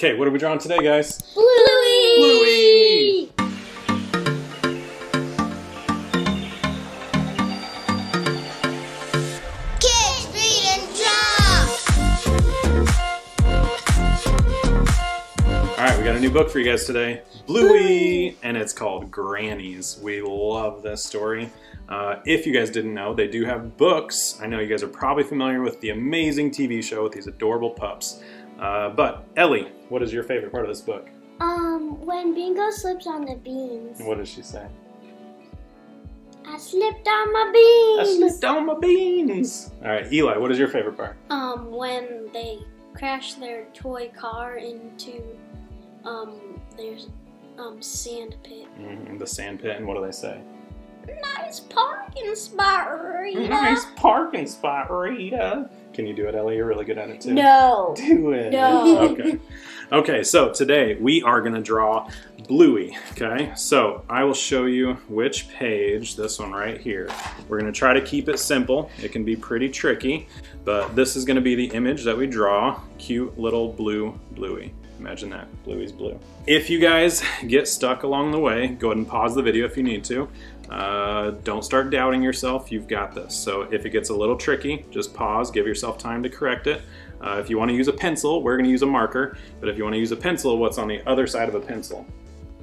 Okay, what are we drawing today, guys? Bluey! Bluey! Kids read and draw! Alright, we got a new book for you guys today. Bluey! And it's called Grannies. We love this story. If you guys didn't know, they do have books. I know you guys are probably familiar with the amazing TV show with these adorable pups. But Ellie, what is your favorite part of this book? When Bingo slips on the beans. What does she say? I slipped on my beans. I slipped on my beans. All right, Eli, what is your favorite part? When they crash their toy car into their sand pit. The sand pit, and what do they say? Nice parking spot, Rita. Nice parking spot, Rita. Can you do it, Ellie? You're really good at it too. No. Do it. No. Okay. Okay, so today we are going to draw Bluey, okay? So I will show you which page, this one right here. We're going to try to keep it simple. It can be pretty tricky, but this is going to be the image that we draw. Cute little blue Bluey. Imagine that, Bluey's blue. If you guys get stuck along the way, go ahead and pause the video if you need to. Don't start doubting yourself, you've got this. So if it gets a little tricky, just pause, give yourself time to correct it. If you want to use a pencil, we're going to use a marker. But if you want to use a pencil, what's on the other side of a pencil?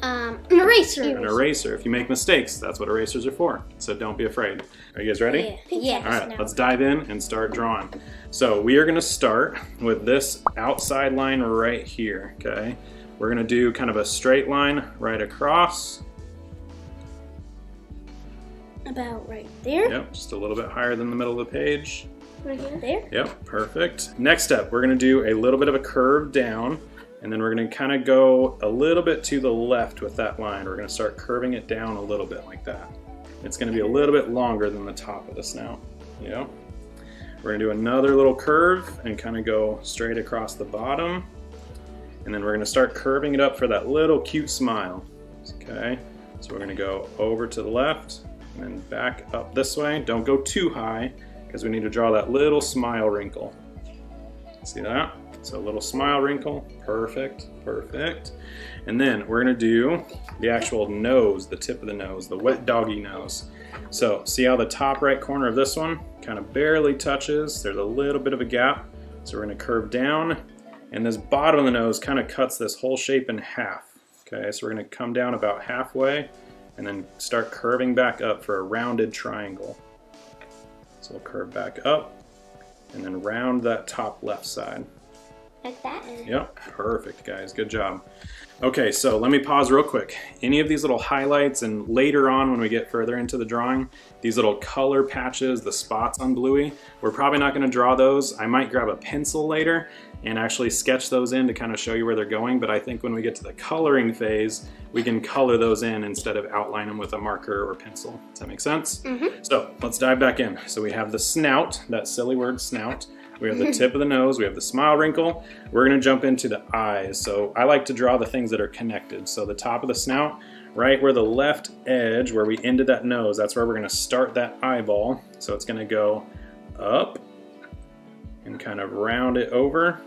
An eraser. An eraser. If you make mistakes, that's what erasers are for. So don't be afraid. Are you guys ready? Yeah. All right, let's dive in and start drawing. So we are going to start with this outside line right here, okay? We're going to do kind of a straight line right across. About right there. Yep, just a little bit higher than the middle of the page. Right here. There. Yep, perfect. Next step, we're going to do a little bit of a curve down, and then we're going to kind of go a little bit to the left with that line. We're going to start curving it down a little bit like that. It's going to be a little bit longer than the top of the snout. Yep. We're going to do another little curve and kind of go straight across the bottom. And then we're going to start curving it up for that little cute smile. Okay, so we're going to go over to the left and then back up this way. Don't go too high because we need to draw that little smile wrinkle. See that? So a little smile wrinkle. Perfect, perfect. And then we're going to do the actual nose, the tip of the nose, the wet doggy nose. So see how the top right corner of this one kind of barely touches? There's a little bit of a gap. So we're going to curve down, and this bottom of the nose kind of cuts this whole shape in half. Okay, so we're going to come down about halfway and then start curving back up for a rounded triangle. So we'll curve back up and then round that top left side. Like that. Yep, perfect, guys, good job. Okay, so let me pause real quick. Any of these little highlights, and later on when we get further into the drawing, these little color patches, the spots on Bluey, we're probably not going to draw those. I might grab a pencil later and actually sketch those in to kind of show you where they're going, but I think when we get to the coloring phase, we can color those in instead of outline them with a marker or pencil. Does that make sense? So let's dive back in. So we have the snout, that silly word snout. We have the tip of the nose, we have the smile wrinkle. We're gonna jump into the eyes. So I like to draw the things that are connected. So the top of the snout, right where the left edge, where we ended that nose, that's where we're gonna start that eyeball. So it's gonna go up and kind of round it over.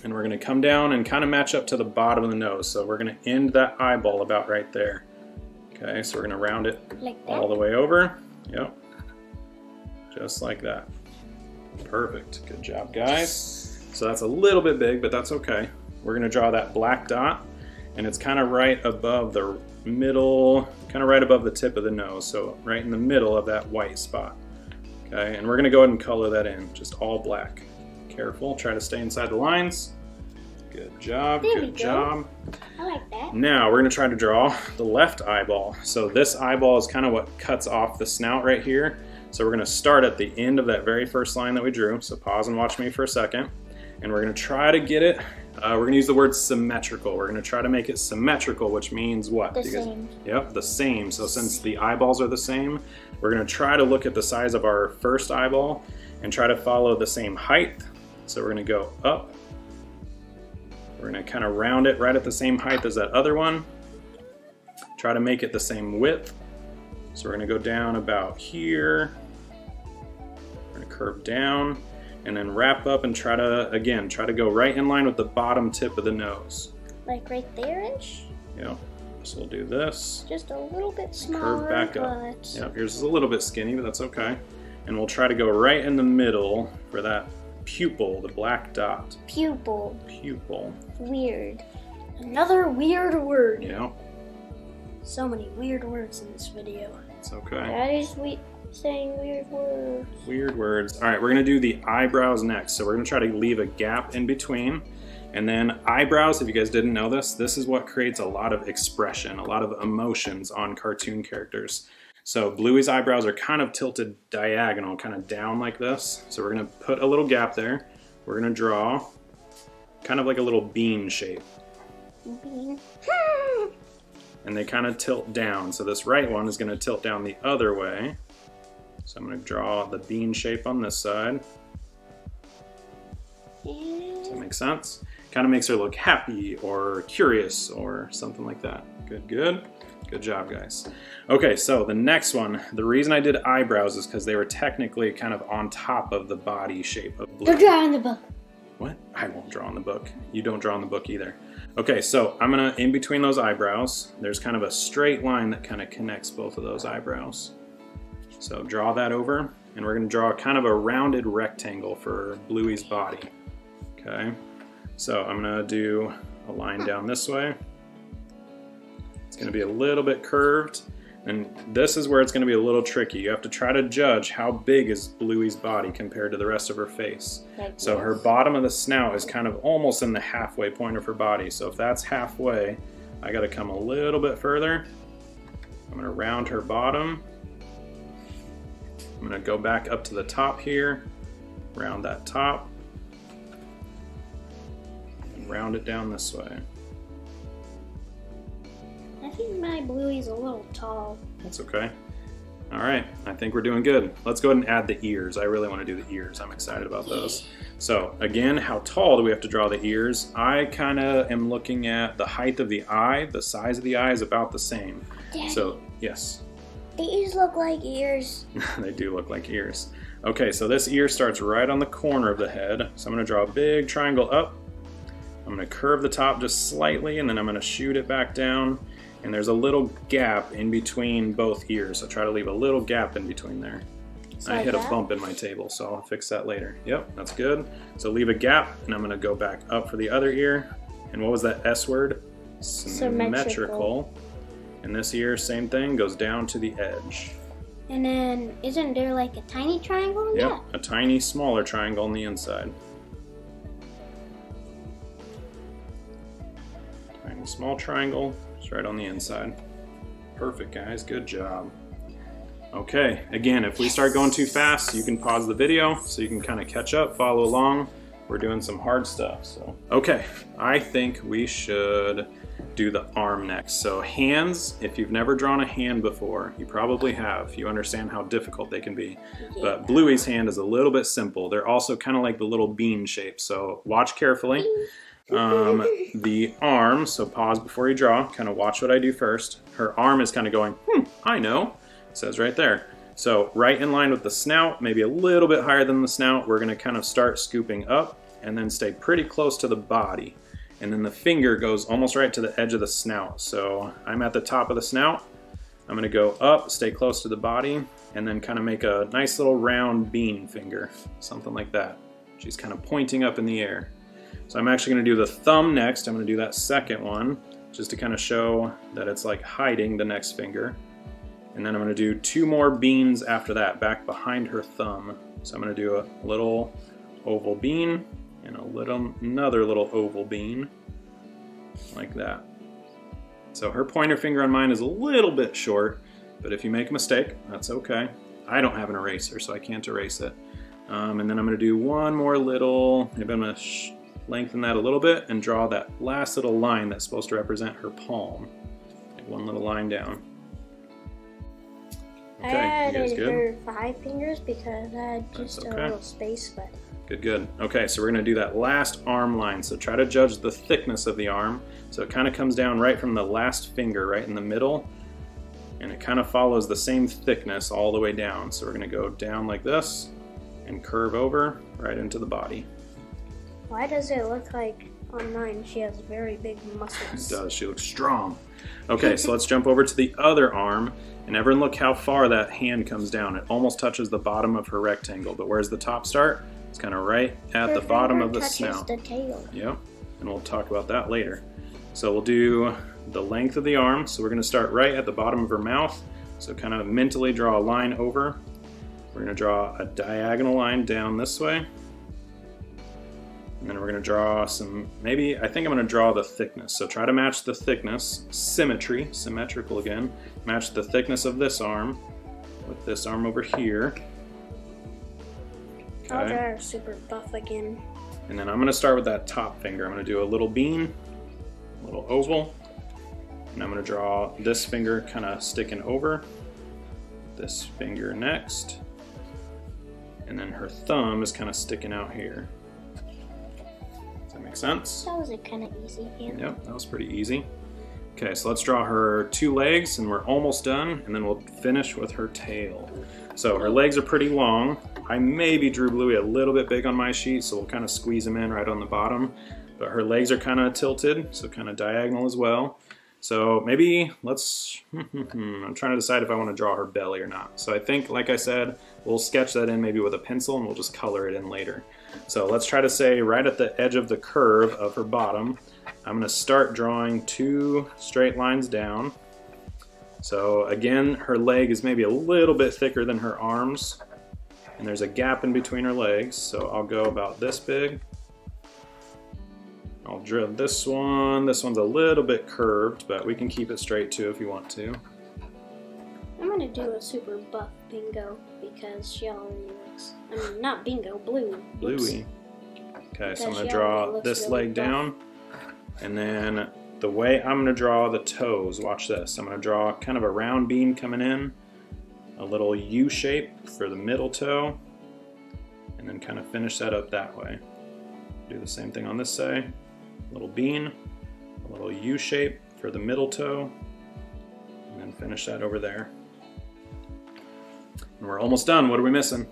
And we're gonna come down and kind of match up to the bottom of the nose. So we're gonna end that eyeball about right there. Okay, so we're gonna round it Like that. all the way over. Yep, just like that. Perfect, good job, guys. So that's a little bit big, but that's okay. We're gonna draw that black dot, and it's kind of right above the middle, kind of right above the tip of the nose, so right in the middle of that white spot. Okay, and we're gonna go ahead and color that in, just all black. Careful, try to stay inside the lines. Good job, good job. I like that. Now we're gonna try to draw the left eyeball. So this eyeball is kind of what cuts off the snout right here. So we're gonna start at the end of that very first line that we drew. So pause and watch me for a second. And we're gonna try to get it, we're gonna use the word symmetrical. We're gonna try to make it symmetrical, which means what? The same. Yep, the same. So since the eyeballs are the same, we're gonna try to look at the size of our first eyeball and try to follow the same height. So we're gonna go up. We're gonna kind of round it right at the same height as that other one. Try to make it the same width. So we're gonna go down about here. We're gonna curve down. and then wrap up and try to go right in line with the bottom tip of the nose. Like right there-ish? Yep. So we'll do this. Just a little bit smaller, Curve back up. but... Yep, yours is a little bit skinny, but that's okay. And we'll try to go right in the middle for that pupil, the black dot. Pupil. Pupil. Weird. Another weird word. Yep. So many weird words in this video. It's okay. Daddy's saying weird words. Weird words. All right, we're gonna do the eyebrows next. So we're gonna try to leave a gap in between. And then eyebrows, if you guys didn't know this is what creates a lot of expression, a lot of emotions on cartoon characters. So Bluey's eyebrows are kind of tilted diagonal, kind of down like this. So we're gonna put a little gap there. We're gonna draw kind of like a little bean shape. Bean. And they kind of tilt down. So this right one is gonna tilt down the other way. So I'm gonna draw the bean shape on this side. Does that make sense? Kind of makes her look happy or curious or something like that. Good, good. Good job, guys. Okay, so the next one, the reason I did eyebrows is because they were technically kind of on top of the body shape of Blue. Don't draw in the book. What? I won't draw in the book. You don't draw in the book either. Okay, so I'm gonna, in between those eyebrows, there's kind of a straight line that kind of connects both of those eyebrows. So draw that over, and we're gonna draw kind of a rounded rectangle for Bluey's body. Okay, so I'm gonna do a line down this way. It's gonna be a little bit curved, and this is where it's gonna be a little tricky. You have to try to judge how big is Bluey's body compared to the rest of her face. So her bottom of the snout is kind of almost in the halfway point of her body. So if that's halfway, I gotta come a little bit further. I'm gonna round her bottom. I'm gonna go back up to the top here, round that top, and round it down this way. I think my Bluey's a little tall. That's okay. All right, I think we're doing good. Let's go ahead and add the ears. I really want to do the ears. I'm excited about those. So again, how tall do we have to draw the ears? I kind of am looking at the height of the eye. The size of the eye is about the same. Daddy, So yes, these look like ears. they do look like ears. Okay, so this ear starts right on the corner of the head. So I'm going to draw a big triangle up. I'm going to curve the top just slightly, and then I'm going to shoot it back down. And there's a little gap in between both ears, so try to leave a little gap in between there. So I hit a that? bump in my table, so I'll fix that later. Yep, that's good. So leave a gap, and I'm gonna go back up for the other ear. And what was that S word? Symmetrical. And this ear, same thing, goes down to the edge. And then, isn't there like a tiny triangle in Yep, that? a tiny, smaller triangle on the inside. Tiny, small triangle. It's right on the inside. Perfect, guys. Good job. Okay, again, if we start going too fast, you can pause the video so you can kind of catch up, follow along. We're doing some hard stuff, so. Okay, I think we should do the arm next. So hands, if you've never drawn a hand before, you probably have. You understand how difficult they can be. Yeah. But Bluey's hand is a little bit simple. They're also kind of like the little bean shape, so watch carefully. The arm, so pause before you draw, kind of watch what I do first. Her arm is kind of going, I know, it says right there. So right in line with the snout, maybe a little bit higher than the snout, we're gonna kind of start scooping up and then stay pretty close to the body. And then the finger goes almost right to the edge of the snout. So I'm at the top of the snout, I'm gonna go up, stay close to the body, and then kind of make a nice little round bean finger, something like that. She's kind of pointing up in the air. So I'm actually going to do the thumb next. I'm going to do that second one just to kind of show that it's like hiding the next finger. And then I'm going to do two more beans after that, back behind her thumb. So I'm going to do a little oval bean and another little oval bean, like that. So her pointer finger on mine is a little bit short, but if you make a mistake, that's okay. I don't have an eraser, so I can't erase it. And then I'm going to do one more little, maybe I'm going to lengthen that a little bit and draw that last little line that's supposed to represent her palm. Like one little line down. I Okay, you guys added good? her 5 fingers because I had just That's a okay. little space, but Good, good. Okay, so we're gonna do that last arm line. So try to judge the thickness of the arm. So it kind of comes down right from the last finger, right in the middle. And it kind of follows the same thickness all the way down. So we're gonna go down like this, and curve over right into the body. Why does it look like on mine she has very big It muscles? does, she looks strong. Okay, so let's jump over to the other arm, and everyone look how far that hand comes down. It almost touches the bottom of her rectangle, but where's the top start? It's kind of right at the bottom of the snout. The tail. Yep, and we'll talk about that later. So we'll do the length of the arm. So we're going to start right at the bottom of her mouth. So kind of mentally draw a line over. We're going to draw a diagonal line down this way. And then we're going to draw some, maybe, I think I'm going to draw the thickness. So try to match the thickness, symmetry, symmetrical again. Match the thickness of this arm with this arm over here. I'll Okay. draw her super buff again. And then I'm going to start with that top finger. I'm going to do a little bean, a little oval. And I'm going to draw this finger kind of sticking over. This finger next. And then her thumb is kind of sticking out here. Does that make sense? That was a kind of easy hand. Yep, that was pretty easy. Okay, so let's draw her 2 legs, and we're almost done, and then we'll finish with her tail. So her legs are pretty long. I maybe drew Bluey a little bit big on my sheet, so we'll kind of squeeze them in right on the bottom. But her legs are kind of tilted, so kind of diagonal as well. So maybe let's, I'm trying to decide if I want to draw her belly or not. So I think, like I said, we'll sketch that in maybe with a pencil, and we'll just color it in later. So let's try to say right at the edge of the curve of her bottom, I'm going to start drawing 2 straight lines down. So again, her leg is maybe a little bit thicker than her arms, and there's a gap in between her legs, so I'll go about this big. I'll draw this one. This one's a little bit curved, but we can keep it straight too if you want to. I'm gonna do a super buff Bingo because she already looks. I mean, not Bingo, Bluey. Bluey. Okay, so I'm Because going she to draw already looks this really leg buff. down, and then the way I'm going to draw the toes, watch this. I'm going to draw kind of a round bean coming in, a little U shape for the middle toe, and then kind of finish that up that way. Do the same thing on this side. A little bean, a little U shape for the middle toe, and then finish that over there. And we're almost done. What are we missing?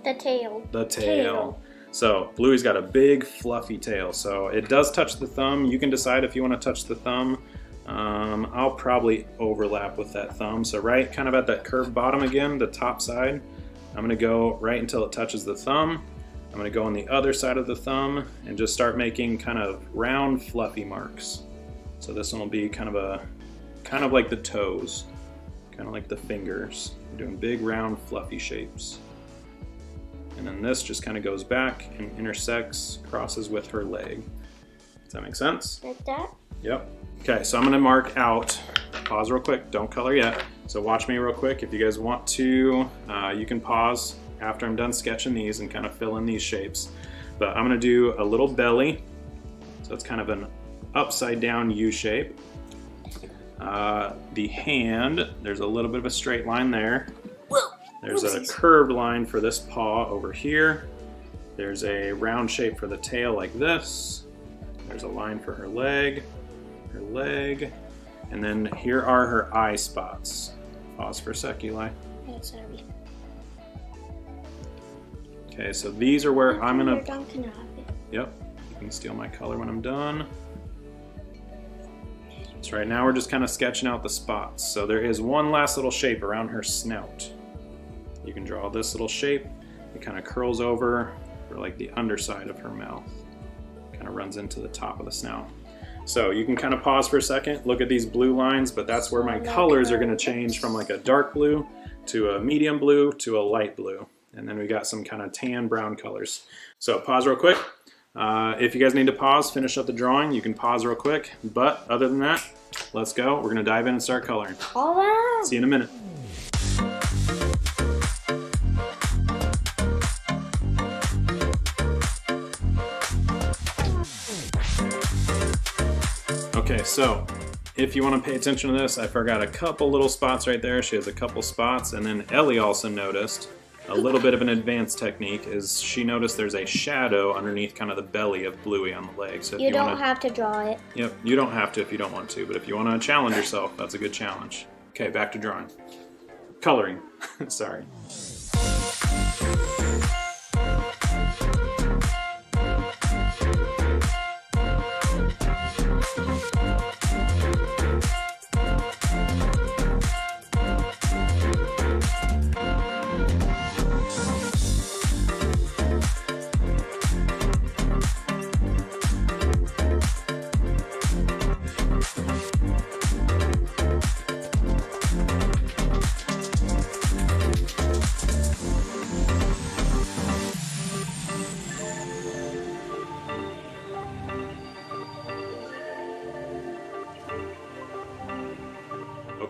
The tail. The tail. So Bluey's got a big fluffy tail, so it does touch the thumb. You can decide if you want to touch the thumb. I'll probably overlap with that thumb. So right kind of at that curved bottom again, the top side, I'm going to go right until it touches the thumb. I'm going to go on the other side of the thumb and just start making kind of round fluffy marks. So this one will be kind of like the toes, kind of like the fingers. I'm doing big round fluffy shapes. And then this just kind of goes back and intersects, crosses with her leg. Does that make sense? Like that? Yep. Okay, so I'm going to mark out, pause real quick, don't color yet. So watch me real quick. If you guys want to, you can pause after I'm done sketching these and kind of fill in these shapes. But I'm going to do a little belly. So it's kind of an upside down U shape. The hand, there's a little bit of a straight line there. There's a curved line for this paw over here. There's a round shape for the tail like this. There's a line for her leg, and then here are her eye spots. Pause for a sec, Eli. Yeah, sorry. Okay, so these are where I'm gonna. Done, can I have it? Yep, you can steal my color when I'm done. So right now we're just kind of sketching out the spots. So there is one last little shape around her snout. You can draw this little shape. It kind of curls over for like the underside of her mouth. Kind of runs into the top of the snout. So you can kind of pause for a second, look at these blue lines, but that's where my colors are going to change from like a dark blue to a medium blue to a light blue. And then we got some kind of tan brown colors. So pause real quick. If you guys need to pause, finish up the drawing, you can pause real quick. But other than that, let's go. We're going to dive in and start coloring. All right. See you in a minute. Okay, so if you want to pay attention to this, I forgot a couple little spots right there. She has a couple spots, and then Ellie also noticed a little bit of an advanced technique is she noticed there's a shadow underneath kind of the belly of Bluey on the leg. So if You don't have to draw it. Yep, you don't have to if you don't want to, but if you want to challenge yourself, that's a good challenge. Okay, back to drawing. Coloring. Sorry.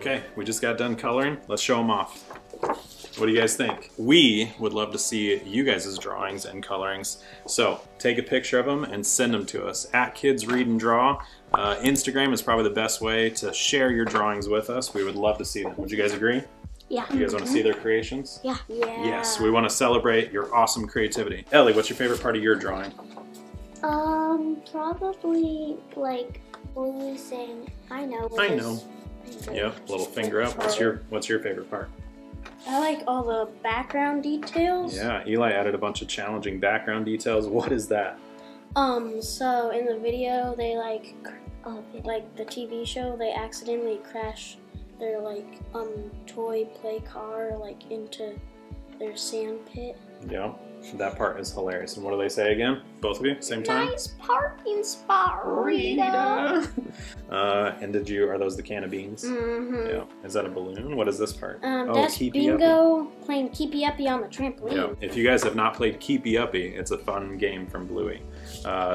Okay, we just got done coloring. Let's show them off. What do you guys think? We would love to see you guys' drawings and colorings. So take a picture of them and send them to us at Kids Read and Draw. Instagram is probably the best way to share your drawings with us. We would love to see them. Would you guys agree? Yeah. You guys want to see their creations? Yeah. Yes, we want to celebrate your awesome creativity. Ellie, what's your favorite part of your drawing? Probably like Bluey saying, I know. with I his know. finger. Yep, little finger up. What's your favorite part? I like all the background details. Yeah, Eli added a bunch of challenging background details. What is that? So in the video, they like the TV show, they accidentally crash their toy play car into their sand pit. Yeah, that part is hilarious. And what do they say again? Both of you, same time? Nice parking spot, Rita. And are those the can of beans? Mm-hmm. Yeah. Is that a balloon? What is this part? That's Keepy Uppy. Bingo playing Keepy Uppy on the trampoline. Yeah. If you guys have not played Keepy Uppy, it's a fun game from Bluey.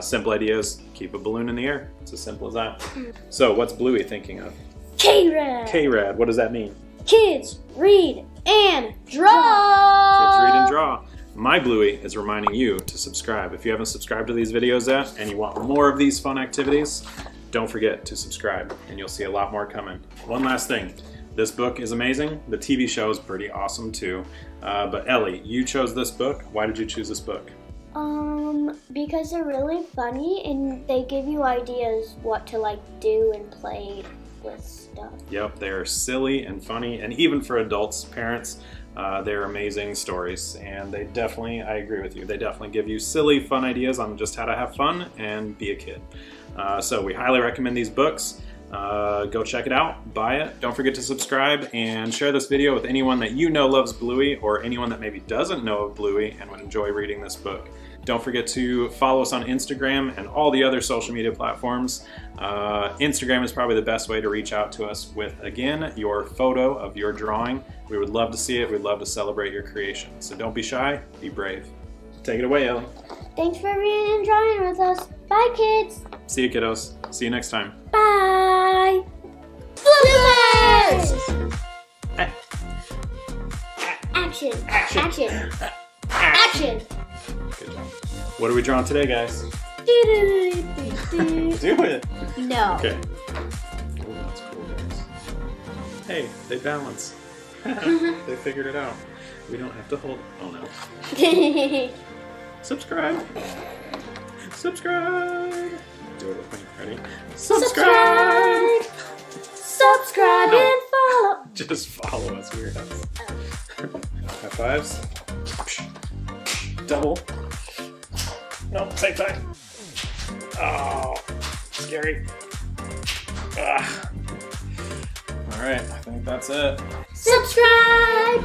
Simple ideas, keep a balloon in the air. It's as simple as that. So what's Bluey thinking of? K-Rad! K-Rad, what does that mean? Kids read and draw! Kids read and draw. My Bluey is reminding you to subscribe. If you haven't subscribed to these videos yet and you want more of these fun activities, don't forget to subscribe and you'll see a lot more coming. One last thing. This book is amazing. The TV show is pretty awesome too. But Ellie, you chose this book. Why did you choose this book? Because they're really funny and they give you ideas what to do and play with stuff. Yep, they're silly and funny, and even for adults, parents, they're amazing stories. And they definitely, I agree with you, they definitely give you silly, fun ideas on just how to have fun and be a kid. So we highly recommend these books. Go check it out, buy it. Don't forget to subscribe and share this video with anyone that you know loves Bluey or anyone that maybe doesn't know of Bluey and would enjoy reading this book. Don't forget to follow us on Instagram and all the other social media platforms. Instagram is probably the best way to reach out to us with, again, your photo of your drawing. We would love to see it. We'd love to celebrate your creation. So don't be shy, be brave. Take it away, Ellie. Thanks for reading and drawing with us. Bye, kids. See you, kiddos. See you next time. Bye. Bloopers! Action. Action. Action. Good job. What are we drawing today, guys? Do it. No. Okay. Oh, that's cool, guys. Hey, they balance. They figured it out. We don't have to hold. Oh no. Subscribe. Subscribe. Do it with me. Ready? Subscribe. Subscribe No. and follow. Just follow us, weirdos. High fives. Double. No, same time. Oh, scary. Ugh. All right, I think that's it. Subscribe.